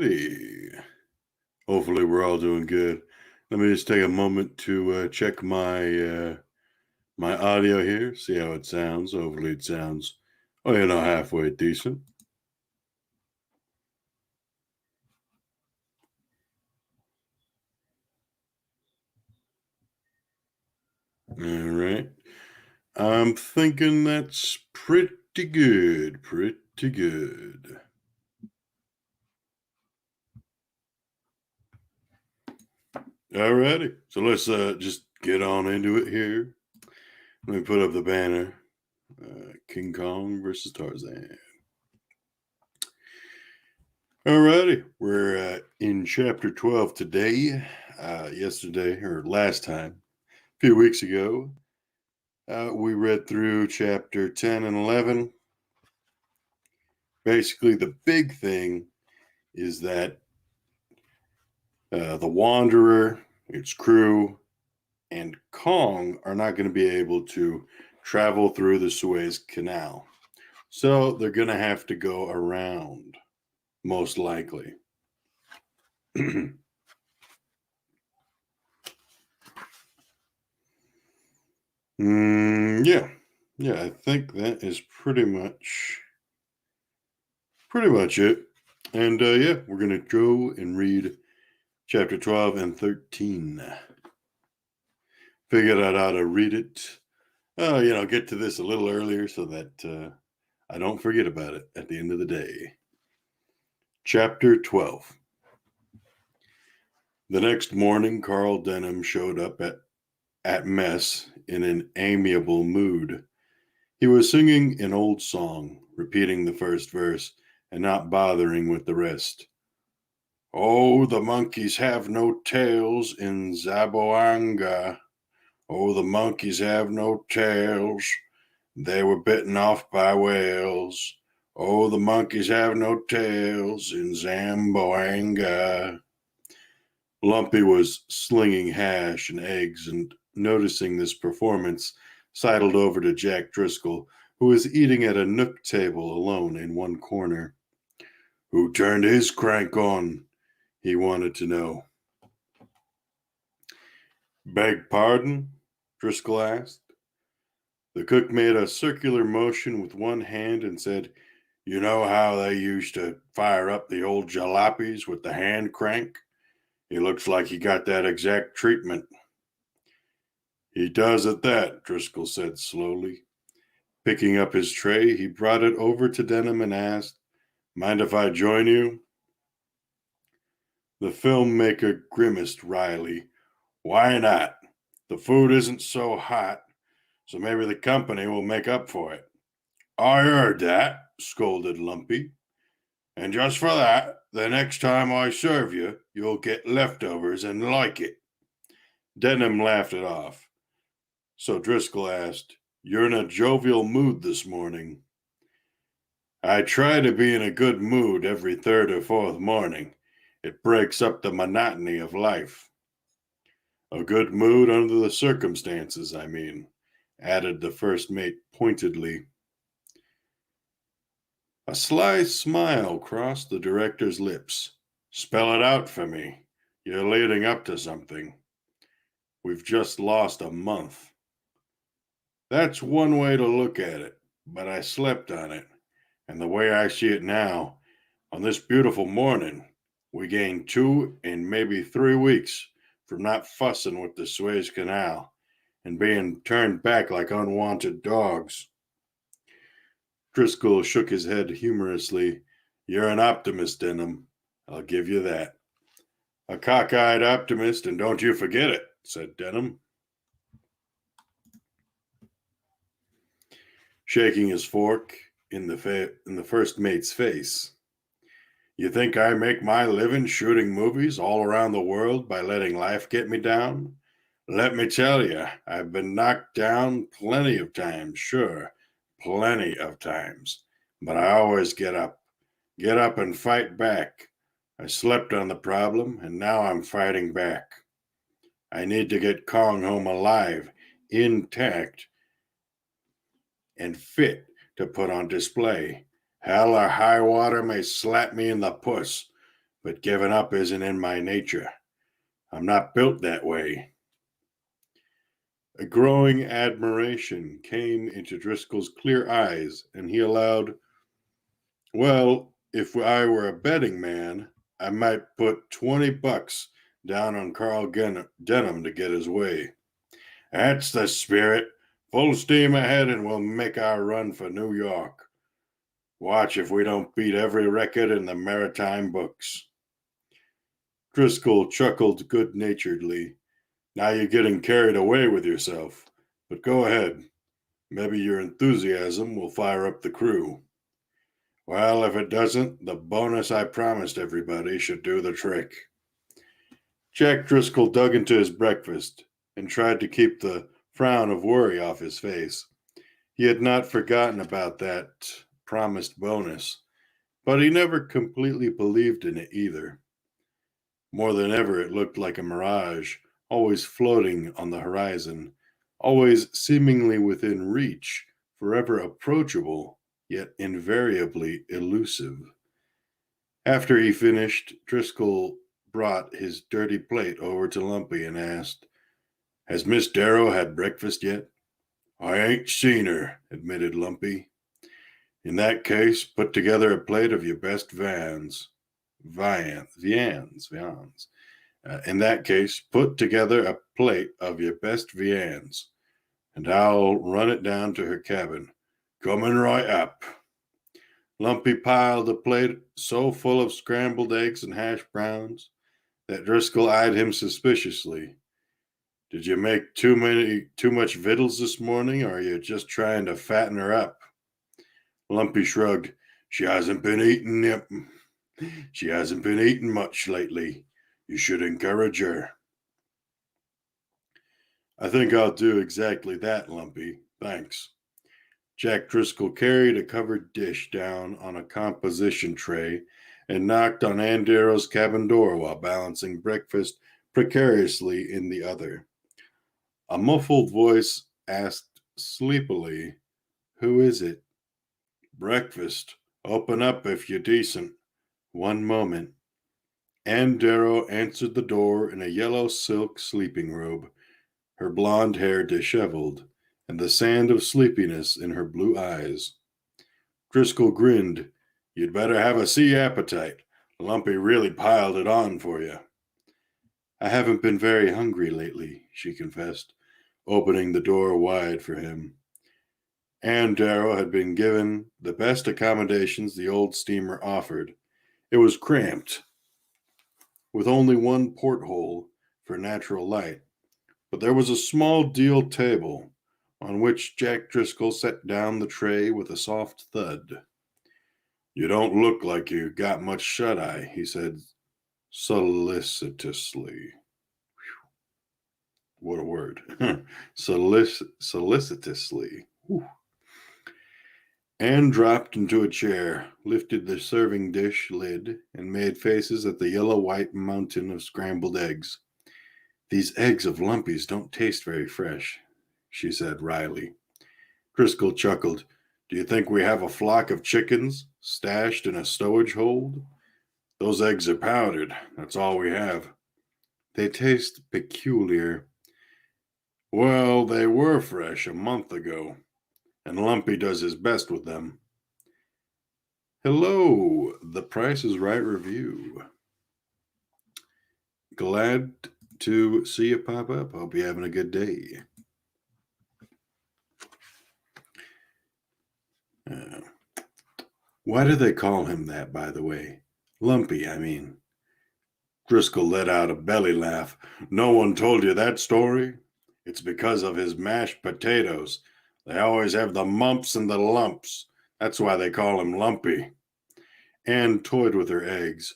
righty. Hopefully, we're all doing good. Let me just take a moment to check my audio here, see how it sounds. Hopefully, it sounds halfway decent. All right. I'm thinking that's pretty good. Pretty good. All righty. So let's just get on into it here. Let me put up the banner. King Kong versus Tarzan. Alrighty, we're in chapter 12 today. Yesterday, or last time, a few weeks ago, we read through chapter 10 and 11. Basically, the big thing is that the Wanderer, its crew, and Kong are not going to be able to travel through the Suez Canal. So they're going to have to go around, most likely. Yeah, I think that is pretty much it. And yeah, we're gonna go and read chapter 12 and 13. Figured out how to read it. Get to this a little earlier so that I don't forget about it at the end of the day. Chapter 12. The next morning, Carl Denham showed up at mess in an amiable mood. He was singing an old song, repeating the first verse and not bothering with the rest. Oh, the monkeys have no tails in Zamboanga. Oh, the monkeys have no tails. They were bitten off by whales. Oh, the monkeys have no tails in Zamboanga. Lumpy was slinging hash and eggs, and noticing this performance, sidled over to Jack Driscoll, who was eating at a nook table alone in one corner. Who turned his crank on? He wanted to know. Beg pardon? Driscoll asked. The cook made a circular motion with one hand and said, You know how they used to fire up the old jalopies with the hand crank? He looks like he got that exact treatment. He does at that, Driscoll said slowly. Picking up his tray, he brought it over to Denham and asked, Mind if I join you? The filmmaker grimaced wryly. Why not? The food isn't so hot, so maybe the company will make up for it. I heard that, scolded Lumpy. And just for that, the next time I serve you, you'll get leftovers and like it. Denham laughed it off. So Driscoll asked, You're in a jovial mood this morning. I try to be in a good mood every third or fourth morning. It breaks up the monotony of life. A good mood under the circumstances, I mean, added the first mate pointedly. A sly smile crossed the director's lips. Spell it out for me. You're leading up to something. We've just lost a month. That's one way to look at it, but I slept on it. And the way I see it now, on this beautiful morning, we gained 2 and maybe 3 weeks from not fussing with the Suez Canal and being turned back like unwanted dogs. Driscoll shook his head humorously. You're an optimist, Denham. I'll give you that. A cockeyed optimist, and don't you forget it, said Denham, shaking his fork in the first mate's face. You think I make my living shooting movies all around the world by letting life get me down? Let me tell you, I've been knocked down plenty of times, sure, plenty of times. But I always get up and fight back. I slept on the problem, and now I'm fighting back. I need to get Kong home alive, intact, and fit to put on display. Hell or high water may slap me in the puss, but giving up isn't in my nature. I'm not built that way. A growing admiration came into Driscoll's clear eyes, and he allowed, well, if I were a betting man, I might put $20 down on Carl Denham to get his way. That's the spirit. Full steam ahead, and we'll make our run for New York. Watch if we don't beat every record in the maritime books. Driscoll chuckled good-naturedly. Now you're getting carried away with yourself. But go ahead. Maybe your enthusiasm will fire up the crew. Well, if it doesn't, the bonus I promised everybody should do the trick. Jack Driscoll dug into his breakfast and tried to keep the frown of worry off his face. He had not forgotten about that promised bonus, but he never completely believed in it either. More than ever, it looked like a mirage, always floating on the horizon, always seemingly within reach, forever approachable, yet invariably elusive. After he finished, Driscoll brought his dirty plate over to Lumpy and asked, "Has Miss Darrow had breakfast yet?" "I ain't seen her," admitted Lumpy. "In that case, put together a plate of your best viands. In that case, put together a plate of your best viands, and I'll run it down to her cabin. Coming right up." Lumpy piled a plate so full of scrambled eggs and hash browns that Driscoll eyed him suspiciously. "Did you make too much victuals this morning, or are you just trying to fatten her up?" Lumpy shrugged. She hasn't been eating much lately. You should encourage her." "I think I'll do exactly that, Lumpy. Thanks." Jack Driscoll carried a covered dish down on a composition tray and knocked on Ann Darrow's cabin door while balancing breakfast precariously in the other. A muffled voice asked sleepily, "Who is it?" "Breakfast. Open up if you're decent." "One moment." Ann Darrow answered the door in a yellow silk sleeping robe, her blonde hair disheveled, and the sand of sleepiness in her blue eyes. Driscoll grinned. "You'd better have a sea appetite. Lumpy really piled it on for you." "I haven't been very hungry lately," she confessed, opening the door wide for him. Ann Darrow had been given the best accommodations the old steamer offered. It was cramped, with only one porthole for natural light, but there was a small deal table on which Jack Driscoll set down the tray with a soft thud. "You don't look like you got much shut-eye," he said solicitously. What a word. Solicitously. Whew. Anne dropped into a chair, lifted the serving dish lid, and made faces at the yellow-white mountain of scrambled eggs. "These eggs of Lumpy's don't taste very fresh," she said wryly. Driscoll chuckled. "Do you think we have a flock of chickens stashed in a stowage hold? Those eggs are powdered. That's all we have." "They taste peculiar." "Well, they were fresh a month ago, and Lumpy does his best with them." Hello, The Price is Right review. Glad to see you pop up. Hope you're having a good day. Why do they call him that, by the way? Lumpy, I mean. Driscoll let out a belly laugh. "No one told you that story? It's because of his mashed potatoes. They always have the mumps and the lumps. That's why they call him Lumpy." Anne toyed with her eggs,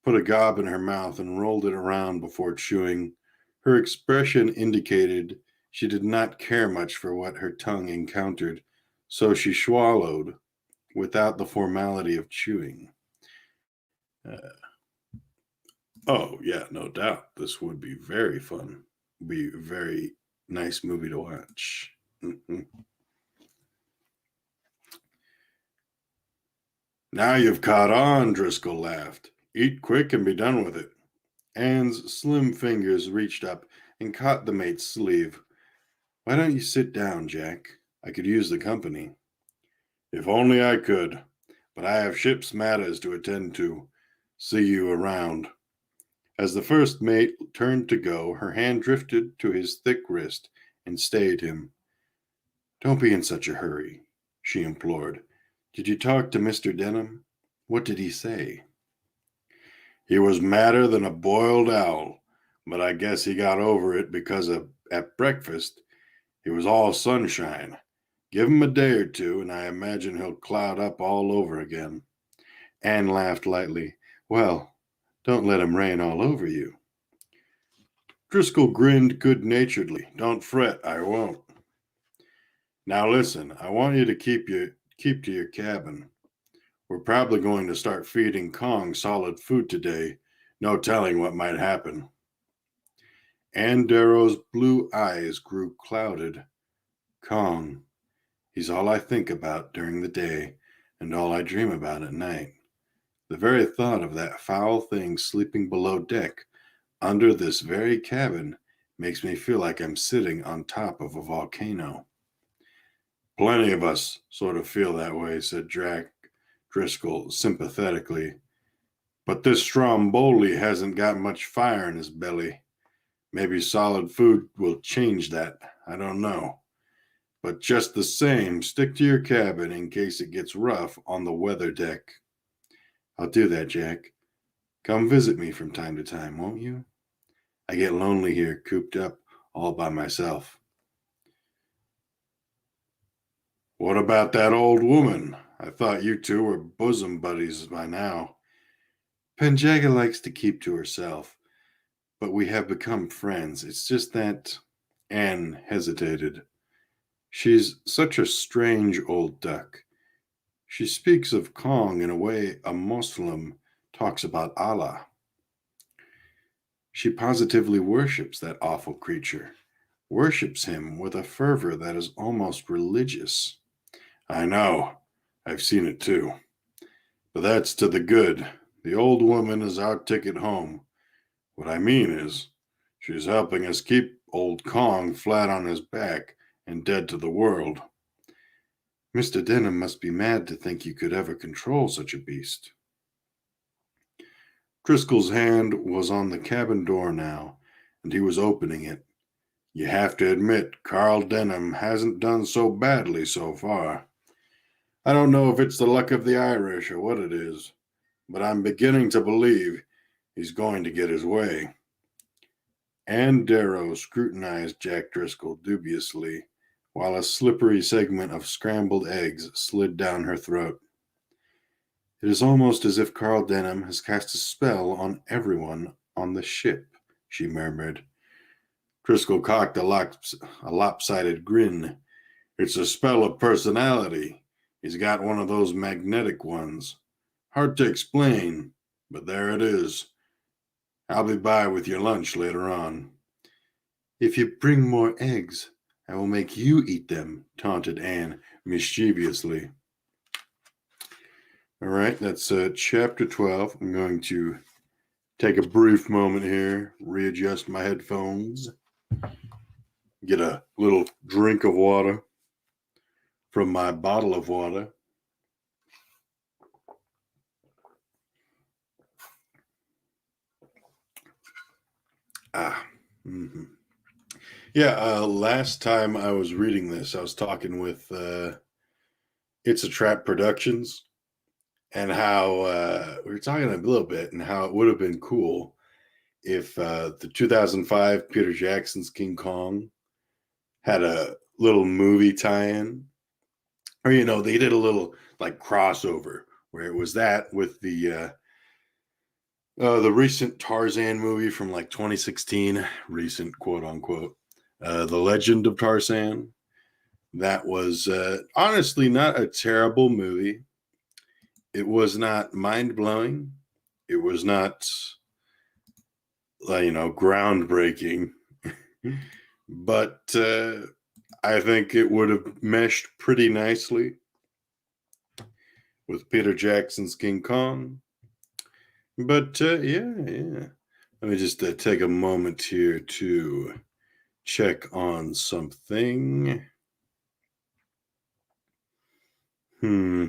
put a gob in her mouth, and rolled it around before chewing. Her expression indicated she did not care much for what her tongue encountered, so she swallowed without the formality of chewing. Oh, yeah, no doubt. This would be very fun. Be a very nice movie to watch. Now you've caught on, Driscoll laughed. Eat quick and be done with it. Anne's slim fingers reached up and caught the mate's sleeve. Why don't you sit down, Jack? I could use the company. If only I could, but I have ship's matters to attend to. See you around. As the first mate turned to go, her hand drifted to his thick wrist and stayed him. Don't be in such a hurry, she implored. Did you talk to Mr. Denham? What did he say? He was madder than a boiled owl, but I guess he got over it because at breakfast he was all sunshine. Give him a day or two, and I imagine he'll cloud up all over again. Anne laughed lightly. Well, don't let him rain all over you. Driscoll grinned good-naturedly. Don't fret, I won't. Now listen, I want you to keep to your cabin. We're probably going to start feeding Kong solid food today. No telling what might happen. Anne Darrow's blue eyes grew clouded. Kong, he's all I think about during the day and all I dream about at night. The very thought of that foul thing sleeping below deck under this very cabin makes me feel like I'm sitting on top of a volcano. Plenty of us sort of feel that way, said Driscoll sympathetically. But this Stromboli hasn't got much fire in his belly. Maybe solid food will change that. I don't know. But just the same, stick to your cabin in case it gets rough on the weather deck. I'll do that, Jack. Come visit me from time to time, won't you? I get lonely here, cooped up all by myself. What about that old woman? I thought you two were bosom buddies by now. Penjaga likes to keep to herself, but we have become friends. It's just that Anne hesitated. She's such a strange old duck. She speaks of Kong in a way a Muslim talks about Allah. She positively worships that awful creature, worships him with a fervor that is almost religious. I know. I've seen it too. But that's to the good. The old woman is our ticket home. What I mean is, she's helping us keep old Kong flat on his back and dead to the world. Mr. Denham must be mad to think you could ever control such a beast. Driscoll's hand was on the cabin door now, and he was opening it. You have to admit, Carl Denham hasn't done so badly so far. I don't know if it's the luck of the Irish or what it is, but I'm beginning to believe he's going to get his way. Anne Darrow scrutinized Jack Driscoll dubiously, while a slippery segment of scrambled eggs slid down her throat. It is almost as if Carl Denham has cast a spell on everyone on the ship, she murmured. Driscoll cocked a lopsided grin. It's a spell of personality. He's got one of those magnetic ones. Hard to explain, but there it is. I'll be by with your lunch later on. If you bring more eggs, I will make you eat them, taunted Anne mischievously. All right, that's chapter 12. I'm going to take a brief moment here, readjust my headphones, get a little drink of water from my bottle of water. Yeah, last time I was reading this, I was talking with It's a Trap Productions, and how we were talking a little bit and how it would have been cool if the 2005 Peter Jackson's King Kong had a little movie tie-in, or they did a little like crossover where it was that with the recent Tarzan movie from like 2016, recent quote unquote, The Legend of Tarzan. That was honestly not a terrible movie. It was not mind blowing. It was not, groundbreaking, but I think it would have meshed pretty nicely with Peter Jackson's King Kong. But yeah. Let me just take a moment here to check on something. Hmm.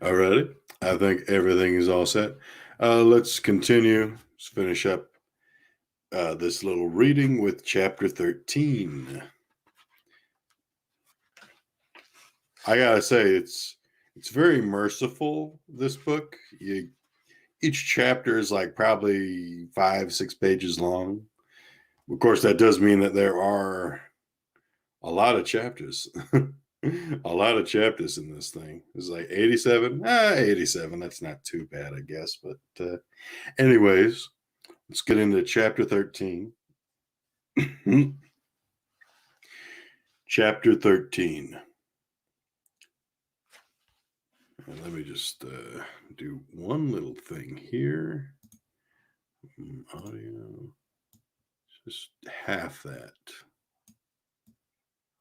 Alrighty. I think everything is all set. Let's continue. Let's finish up this little reading with chapter 13. I gotta say, it's very merciful, this book. Each chapter is like probably 5-6 pages long. Of course, that does mean that there are a lot of chapters. A lot of chapters in this thing. It's like 87. 87. That's not too bad, I guess. But anyways, let's get into chapter 13. Chapter 13. And let me just do one little thing here. Audio. Just half that.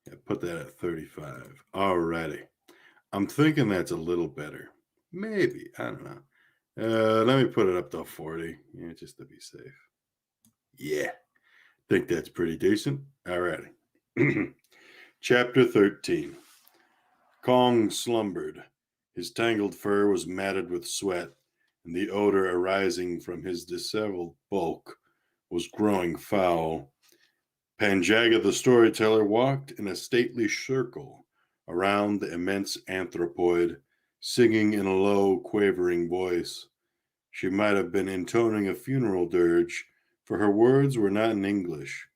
Yeah, put that at 35. Alrighty. I'm thinking that's a little better. Maybe. I don't know. Let me put it up to 40. Yeah, just to be safe. Yeah. Think that's pretty decent. Alrighty. Chapter 13. Kong slumbered. His tangled fur was matted with sweat, and the odor arising from his disheveled bulk was growing foul. Panjaga the storyteller walked in a stately circle around the immense anthropoid, singing in a low, quavering voice. She might have been intoning a funeral dirge, for her words were not in English,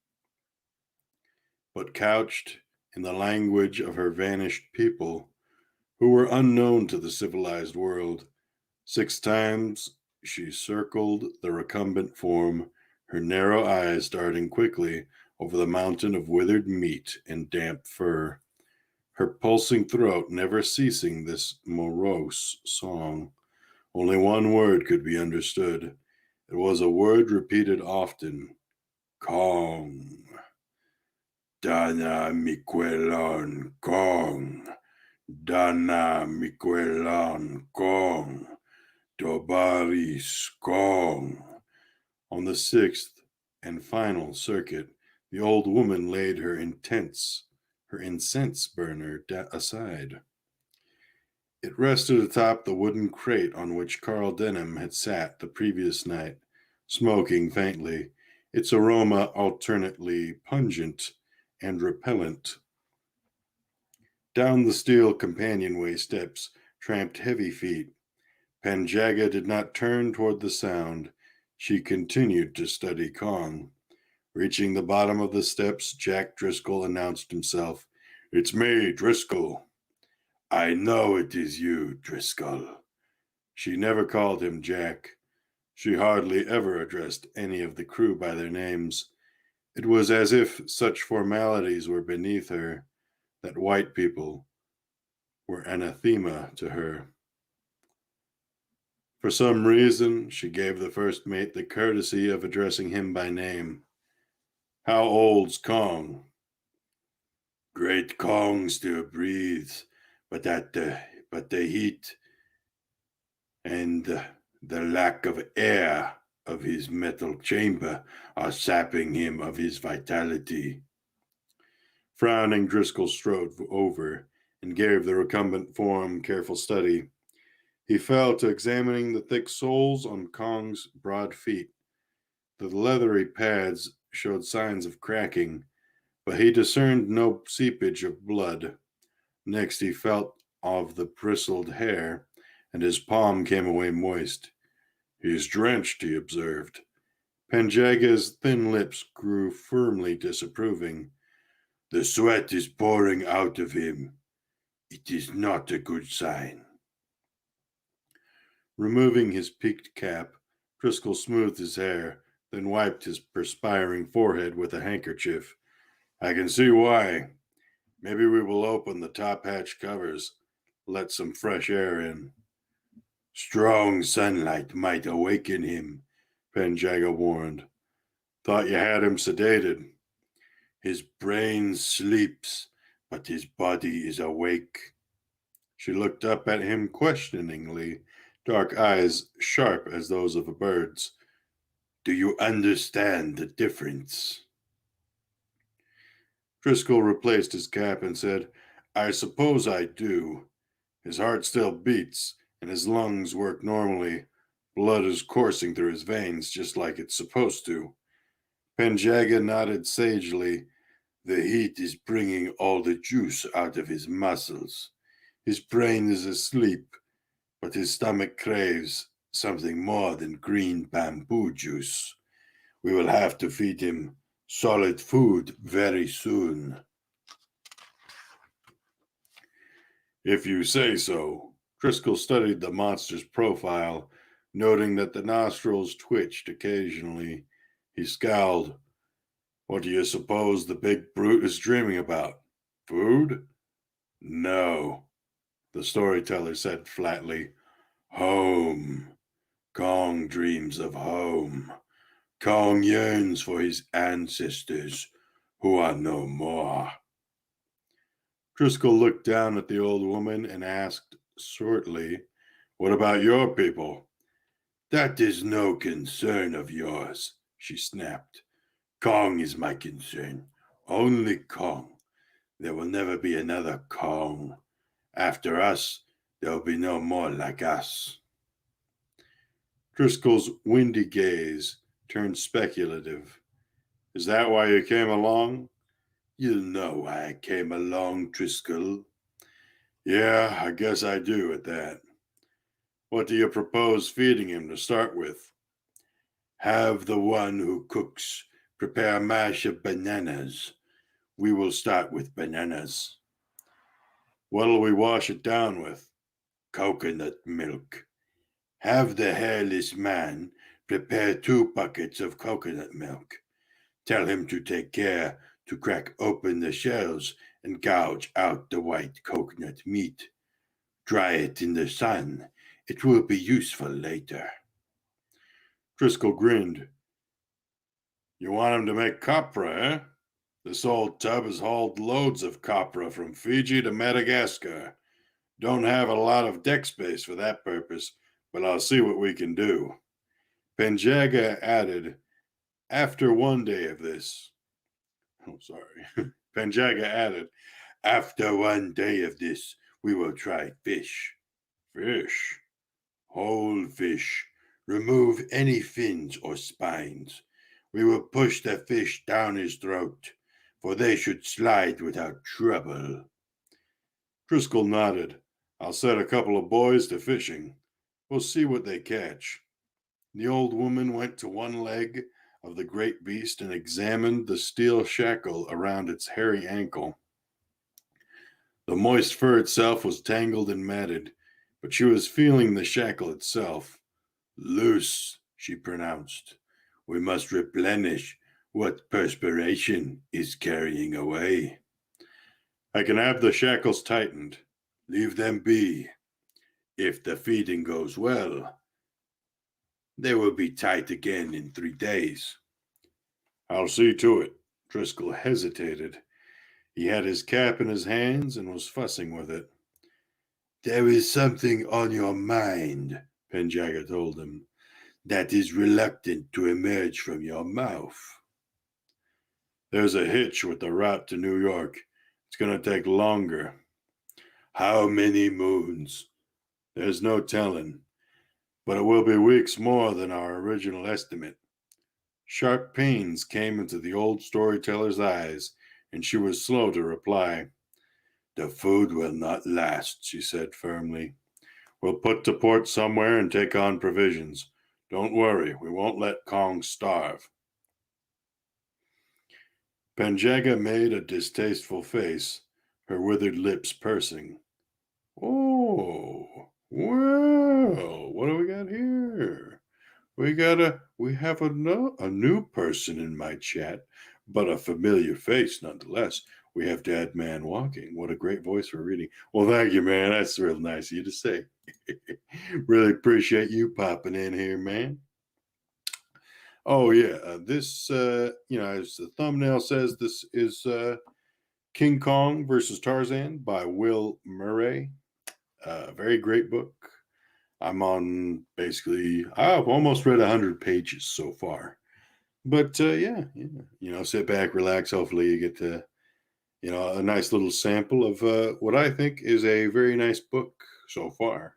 but couched in the language of her vanished people, who were unknown to the civilized world. 6 times she circled the recumbent form, her narrow eyes darting quickly over the mountain of withered meat and damp fur, her pulsing throat never ceasing this morose song. Only one word could be understood. It was a word repeated often. Kong. Dana Miquelon Kong. Dana Miquelon Kong. Dobaris Kong. On the 6th and final circuit, the old woman laid her incense burner aside. It rested atop the wooden crate on which Carl Denham had sat the previous night, smoking faintly, its aroma alternately pungent and repellent. Down the steel companionway steps tramped heavy feet. Panjaga did not turn toward the sound. She continued to study Kong. Reaching the bottom of the steps, Jack Driscoll announced himself. "It's me, Driscoll." "I know it is you, Driscoll." She never called him Jack. She hardly ever addressed any of the crew by their names. It was as if such formalities were beneath her, that white people were anathema to her. For some reason, she gave the first mate the courtesy of addressing him by name. "How old's Kong?" "Great Kong still breathes, but the heat and the lack of air of his metal chamber are sapping him of his vitality." Frowning, Driscoll strode over and gave the recumbent form careful study. He fell to examining the thick soles on Kong's broad feet. The leathery pads showed signs of cracking, but he discerned no seepage of blood. Next, he felt of the bristled hair, and his palm came away moist. "He's drenched," he observed. Panjaga's thin lips grew firmly disapproving. "The sweat is pouring out of him. It is not a good sign." Removing his peaked cap, Driscoll smoothed his hair, then wiped his perspiring forehead with a handkerchief. "I can see why. Maybe we will open the top hatch covers, let some fresh air in." "Strong sunlight might awaken him," Panjaga warned. "Thought you had him sedated." "His brain sleeps, but his body is awake." She looked up at him questioningly, dark eyes sharp as those of a bird's. Do you understand the difference? Driscoll replaced his cap and said, I suppose I do. His heart still beats, and his lungs work normally. Blood is coursing through his veins just like it's supposed to. Penjaga nodded sagely. The heat is bringing all the juice out of his muscles. His brain is asleep, but his stomach craves something more than green bamboo juice. We will have to feed him solid food very soon. If you say so. Driscoll studied the monster's profile, noting that the nostrils twitched occasionally. He scowled. What do you suppose the big brute is dreaming about? Food? No, the storyteller said flatly. Home. Kong dreams of home. Kong yearns for his ancestors, who are no more. Driscoll looked down at the old woman and asked shortly, What about your people? That is no concern of yours, she snapped. Kong is my concern. Only Kong. There will never be another Kong. After us, there will be no more like us. Driscoll's windy gaze turned speculative. Is that why you came along? You know why I came along, Driscoll. Yeah, I guess I do at that. What do you propose feeding him to start with? Have the one who cooks prepare a mash of bananas. We will start with bananas. What'll we wash it down with? Coconut milk. Have the hairless man prepare 2 buckets of coconut milk. Tell him to take care to crack open the shells and gouge out the white coconut meat. Dry it in the sun. It will be useful later. Driscoll grinned. You want him to make copra, eh? This old tub has hauled loads of copra from Fiji to Madagascar. Don't have a lot of deck space for that purpose, but I'll see what we can do. Penjaga added, after one day of this. Oh, sorry. Penjaga added, after one day of this, we will try fish. Fish? Whole fish. Remove any fins or spines. We will push the fish down his throat, for they should slide without trouble. Driscoll nodded. I'll set a couple of boys to fishing. We'll see what they catch. The old woman went to one leg of the great beast and examined the steel shackle around its hairy ankle. The moist fur itself was tangled and matted, but she was feeling the shackle itself. Loose, she pronounced. We must replenish what perspiration is carrying away. I can have the shackles tightened. Leave them be. If the feeding goes well, they will be tight again in 3 days. I'll see to it. Driscoll hesitated. He had his cap in his hands and was fussing with it. There is something on your mind, Penjaga told him, that is reluctant to emerge from your mouth. There's a hitch with the route to New York. It's going to take longer. How many moons? There's no telling, but it will be weeks more than our original estimate. Sharp pains came into the old storyteller's eyes, and she was slow to reply. The food will not last, she said firmly. We'll put to port somewhere and take on provisions. Don't worry, we won't let Kong starve. Penjaga made a distasteful face, her withered lips pursing. Oh, well, what do we got here? We have a new person in my chat, but a familiar face nonetheless. We have Dad Man Walking. What a great voice for reading. Well, thank you, man. That's real nice of you to say. Really appreciate you popping in here, man. Oh yeah, this as the thumbnail says, this is King Kong versus Tarzan by Will Murray. Very great book. I'm on basically, I've almost read 100 pages so far. But yeah, sit back, relax. Hopefully, you get to, a nice little sample of what I think is a very nice book so far.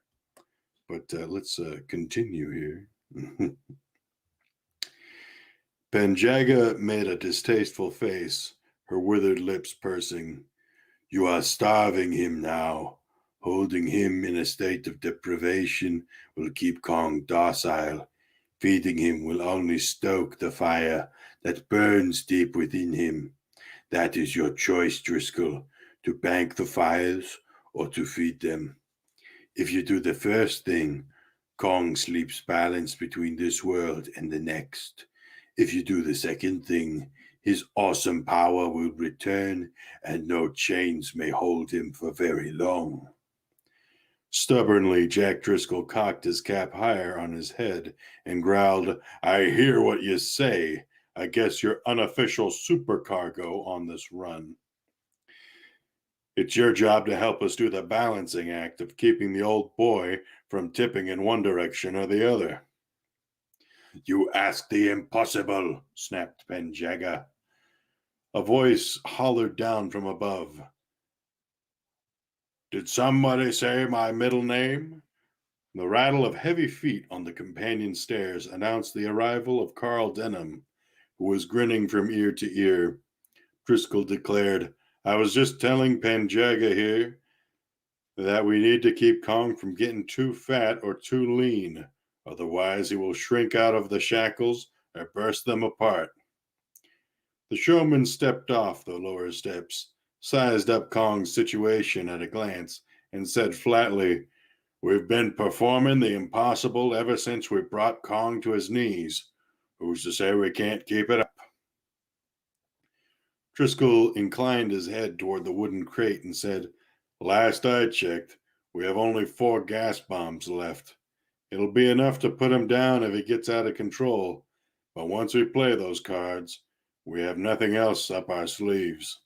But let's continue here. Panjaga made a distasteful face, her withered lips pursing. You are starving him now. Holding him in a state of deprivation will keep Kong docile. Feeding him will only stoke the fire that burns deep within him. That is your choice, Driscoll, to bank the fires or to feed them. If you do the first thing, Kong sleeps balanced between this world and the next. If you do the second thing, his awesome power will return and no chains may hold him for very long. Stubbornly, Jack Driscoll cocked his cap higher on his head and growled, I hear what you say. I guess you're unofficial supercargo on this run. It's your job to help us do the balancing act of keeping the old boy from tipping in one direction or the other. You ask the impossible, snapped Penjaga. A voice hollered down from above. Did somebody say my middle name? The rattle of heavy feet on the companion stairs announced the arrival of Carl Denham, who was grinning from ear to ear. Driscoll declared, I was just telling Panjaga here that we need to keep Kong from getting too fat or too lean. Otherwise, he will shrink out of the shackles or burst them apart. The showman stepped off the lower steps, sized up Kong's situation at a glance, and said flatly, We've been performing the impossible ever since we brought Kong to his knees. Who's to say we can't keep it up? Driscoll inclined his head toward the wooden crate and said, Last I checked, we have only 4 gas bombs left. It'll be enough to put him down if he gets out of control, but once we play those cards, we have nothing else up our sleeves.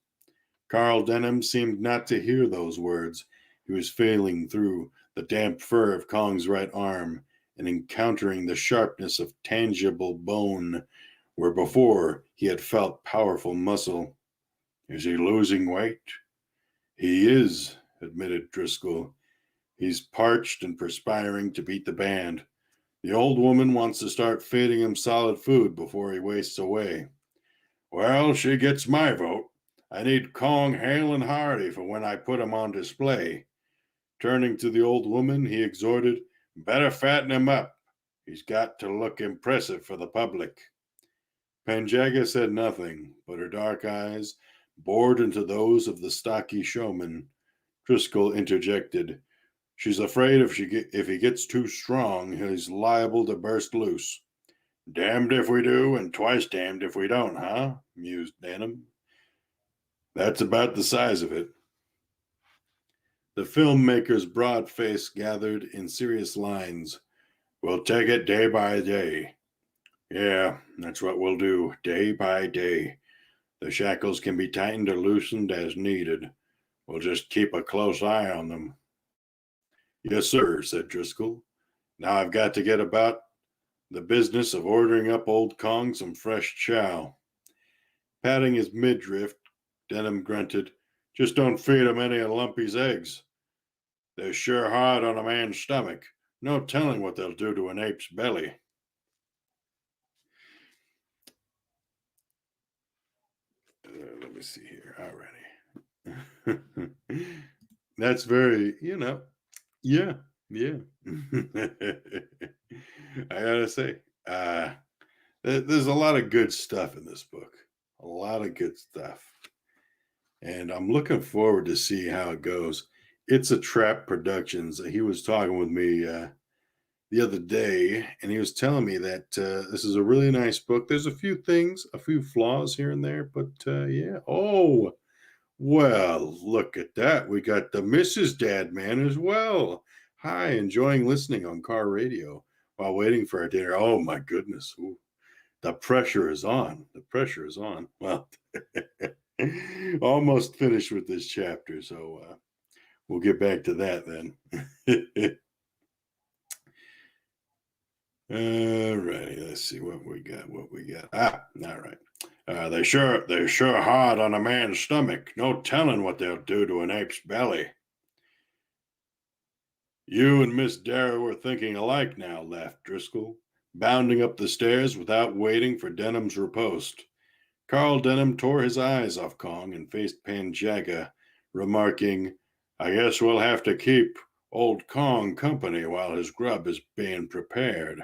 Carl Denham seemed not to hear those words. He was feeling through the damp fur of Kong's right arm and encountering the sharpness of tangible bone where before he had felt powerful muscle. Is he losing weight? He is, admitted Driscoll. He's parched and perspiring to beat the band. The old woman wants to start feeding him solid food before he wastes away. Well, she gets my vote. I need Kong hale and hearty for when I put him on display. Turning to the old woman, he exhorted, Better fatten him up. He's got to look impressive for the public. Panjaga said nothing, but her dark eyes bored into those of the stocky showman. Driscoll interjected, She's afraid if he gets too strong, he's liable to burst loose. Damned if we do, and twice damned if we don't, huh? Mused Denham. That's about the size of it. The filmmaker's broad face gathered in serious lines. We'll take it day by day. Yeah, that's what we'll do, day by day. The shackles can be tightened or loosened as needed. We'll just keep a close eye on them. Yes, sir, said Driscoll. Now I've got to get about the business of ordering up old Kong some fresh chow. Patting his midriff, Denham grunted, Just don't feed him any of Lumpy's eggs. They're sure hard on a man's stomach. No telling what they'll do to an ape's belly. Let me see here. Alrighty. That's very, yeah. I gotta say, there's a lot of good stuff in this book. A lot of good stuff. And I'm looking forward to see how it goes. It's a Trap Productions. He was talking with me the other day, and he was telling me that this is a really nice book. There's a few things, a few flaws here and there, but yeah. Oh, well, look at that. We got the Mrs. Dad Man as well. Hi, enjoying listening on car radio while waiting for our dinner. Oh, my goodness. Ooh, the pressure is on. The pressure is on. Well, almost finished with this chapter. So We'll get back to that then. All righty, let's see what we got. All right. They're sure hard on a man's stomach. No telling what they'll do to an ape's belly. You and Miss Darrow are thinking alike now, laughed Driscoll, bounding up the stairs without waiting for Denham's riposte. Carl Denham tore his eyes off Kong and faced Panjaga, remarking, I guess we'll have to keep old Kong company while his grub is being prepared.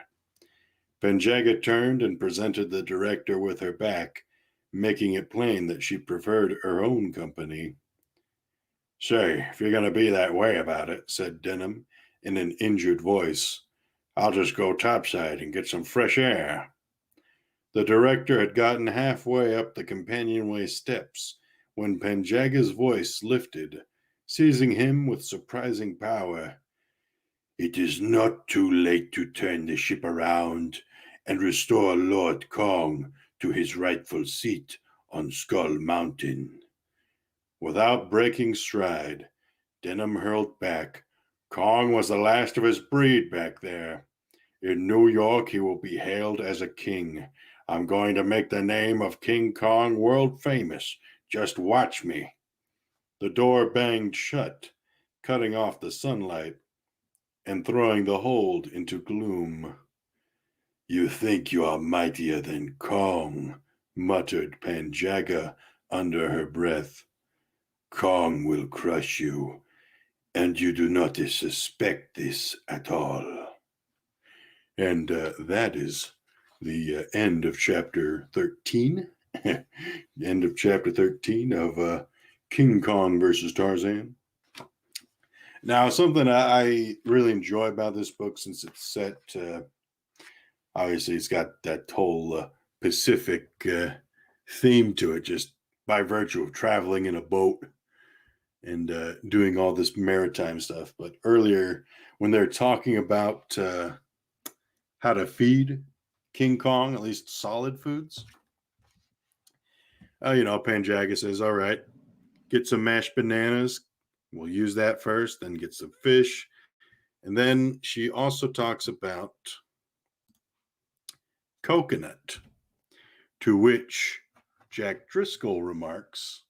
Panjaga turned and presented the director with her back, making it plain that she preferred her own company. Say, if you're going to be that way about it, said Denham in an injured voice, I'll just go topside and get some fresh air. The director had gotten halfway up the companionway steps when Panjaga's voice lifted, seizing him with surprising power. It is not too late to turn the ship around and restore Lord Kong to his rightful seat on Skull Mountain. Without breaking stride, Denham hurled back. Kong was the last of his breed back there. In New York, he will be hailed as a king. I'm going to make the name of King Kong world famous. Just watch me. The door banged shut, cutting off the sunlight and throwing the hold into gloom. You think you are mightier than Kong, muttered Panjaga under her breath. Kong will crush you, and you do not suspect this at all. And that is the end of chapter 13. End of chapter 13 of King Kong versus Tarzan. Now, something I really enjoy about this book, since it's set, obviously, it's got that whole Pacific theme to it, just by virtue of traveling in a boat and doing all this maritime stuff. But earlier, when they're talking about how to feed King Kong, at least solid foods, Panjaga says, all right, get some mashed bananas. We'll use that first, then get some fish. And then she also talks about coconut, to which Jack Driscoll remarks,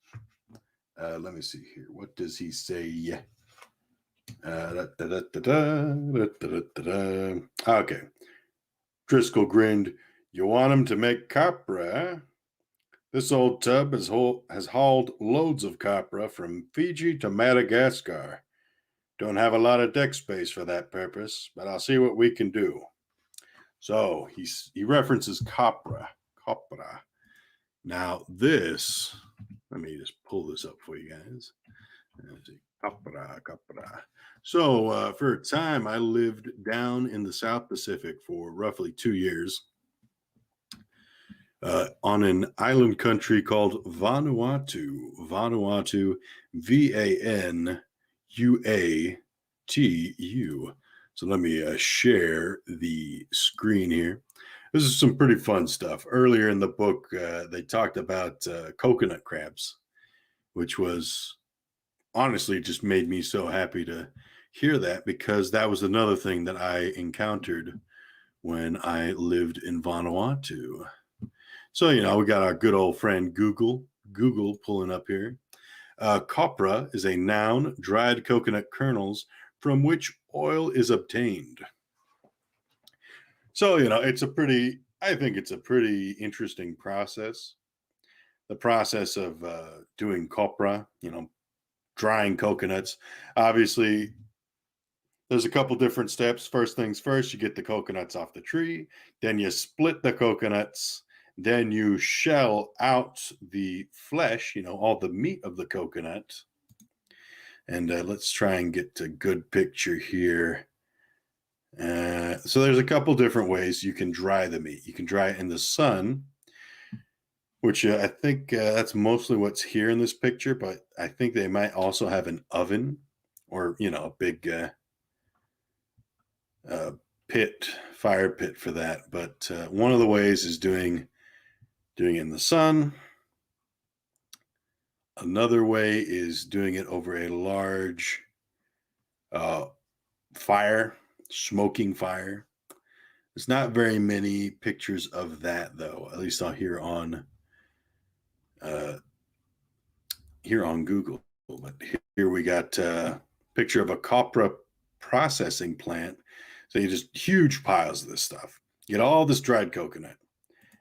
let me see here. What does he say? Okay. Driscoll grinned. You want him to make copra? This old tub has hauled loads of copra from Fiji to Madagascar. Don't have a lot of deck space for that purpose, but I'll see what we can do. So he references copra. Copra. Now this, let me just pull this up for you guys. Copra. So for a time, I lived down in the South Pacific for roughly 2 years. On an island country called Vanuatu. Vanuatu, Vanuatu. So let me share the screen here. This is some pretty fun stuff. Earlier in the book, they talked about coconut crabs, which was honestly just made me so happy to hear that, because that was another thing that I encountered when I lived in Vanuatu. So, we got our good old friend Google pulling up here. Copra is a noun, dried coconut kernels from which oil is obtained. So, I think it's a pretty interesting process. The process of doing copra, drying coconuts. Obviously, there's a couple different steps. First things first, you get the coconuts off the tree. Then you split the coconuts. Then you shell out the flesh, all the meat of the coconut. And let's try and get a good picture here. So there's a couple different ways you can dry the meat. You can dry it in the sun, which I think that's mostly what's here in this picture, but I think they might also have an oven or, a big fire pit for that. But one of the ways is doing it in the sun. Another way is doing it over a large Uh, fire, smoking fire. There's not very many pictures of that though, at least on uh, here on Google. But here we got a picture of a copra processing plant. So you just huge piles of this stuff. You get all this dried coconut,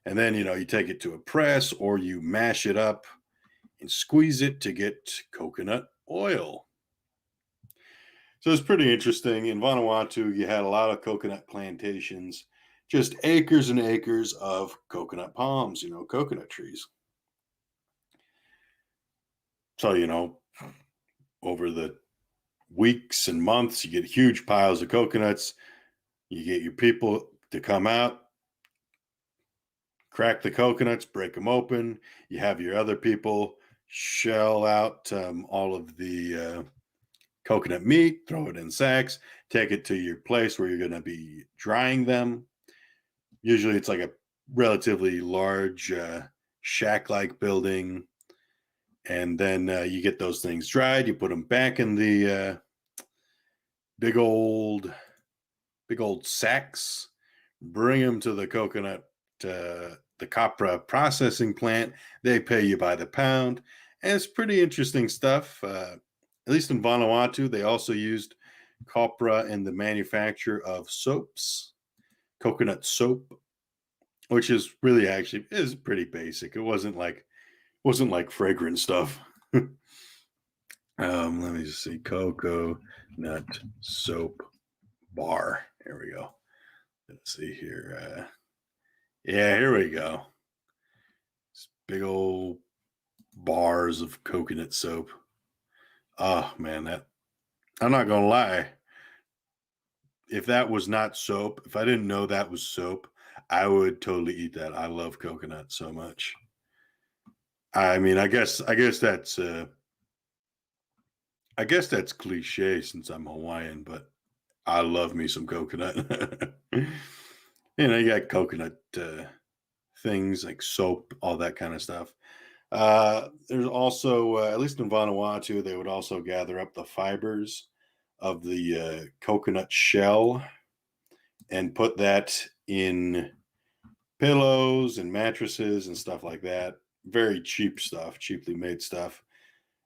and then you take it to a press or you mash it up and squeeze it to get coconut oil. So it's pretty interesting. In Vanuatu, you had a lot of coconut plantations, just acres and acres of coconut palms, coconut trees. So, over the weeks and months, you get huge piles of coconuts. You get your people to come out, crack the coconuts, break them open. You have your other people shell out all of the coconut meat, throw it in sacks, take it to your place where you're going to be drying them. Usually it's like a relatively large shack-like building. And then you get those things dried. You put them back in the big old sacks, bring them to the the copra processing plant. They pay you by the pound. And it's pretty interesting stuff. At least in Vanuatu, they also used copra in the manufacture of soaps, coconut soap, which is really actually is pretty basic. It wasn't like fragrant stuff. Let me just see. Cocoa nut soap bar. Here we go. Let's see here. Yeah, here we go. It's big old bars of coconut soap. Oh man, that I'm not gonna lie. If that was not soap, if I didn't know that was soap, I would totally eat that. I love coconut so much. I mean, I guess that's cliche since I'm Hawaiian, but I love me some coconut. You got coconut things like soap, all that kind of stuff. There's also, at least in Vanuatu, they would also gather up the fibers of the coconut shell and put that in pillows and mattresses and stuff like that. Very cheap stuff, cheaply made stuff.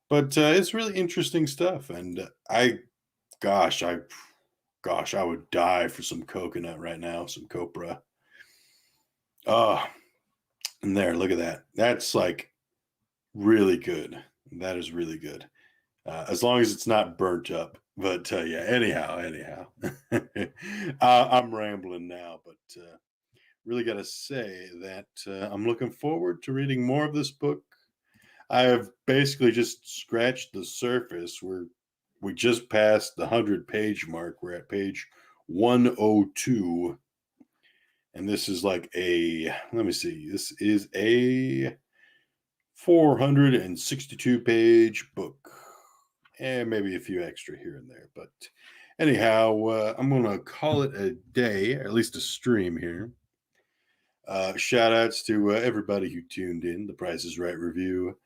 But it's really interesting stuff. And gosh, I, I would die for some coconut right now, some copra. Oh, and there, look at that. That's like really good. That is really good. As long as it's not burnt up. But yeah, anyhow, I'm rambling now, but really got to say that I'm looking forward to reading more of this book. I have basically just scratched the surface. We just passed the 100-page mark. We're at page 102. And this is like let me see, this is a 462-page book. And maybe a few extra here and there. But anyhow, I'm going to call it a day, or at least a stream here. Shout outs to everybody who tuned in. The Price is Right review,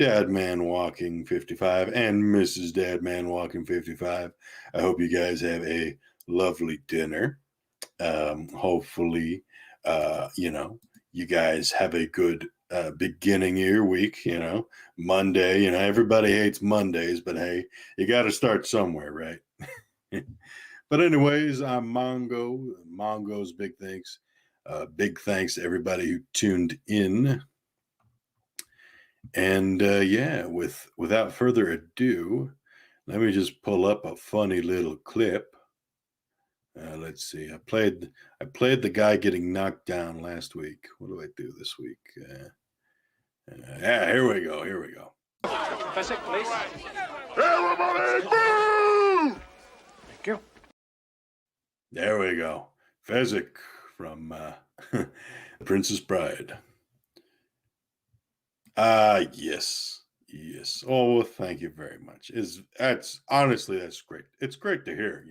Dadman Walking 55, and Mrs. Dadman Walking 55. I hope you guys have a lovely dinner. Hopefully, you guys have a good beginning of your week. Monday, everybody hates Mondays, but hey, you got to start somewhere, right? But anyways, I'm Mongo. Mongo's big thanks. Big thanks to everybody who tuned in. And yeah, without further ado, let me just pull up a funny little clip. Let's see. I played the guy getting knocked down last week. What do I do this week? Yeah, here we go. Here we go. Physic, please. Everybody move! Thank you. There we go. Fezzik from Princess Bride. Yes. Yes. Oh, well, thank you very much. That's great. It's great to hear,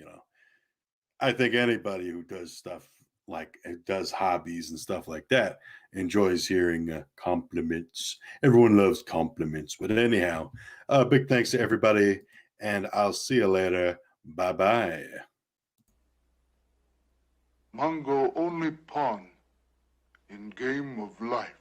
I think anybody who does stuff like does hobbies and stuff like that enjoys hearing compliments. Everyone loves compliments. But anyhow, big thanks to everybody, and I'll see you later. Bye-bye. Mango only pawn in game of life.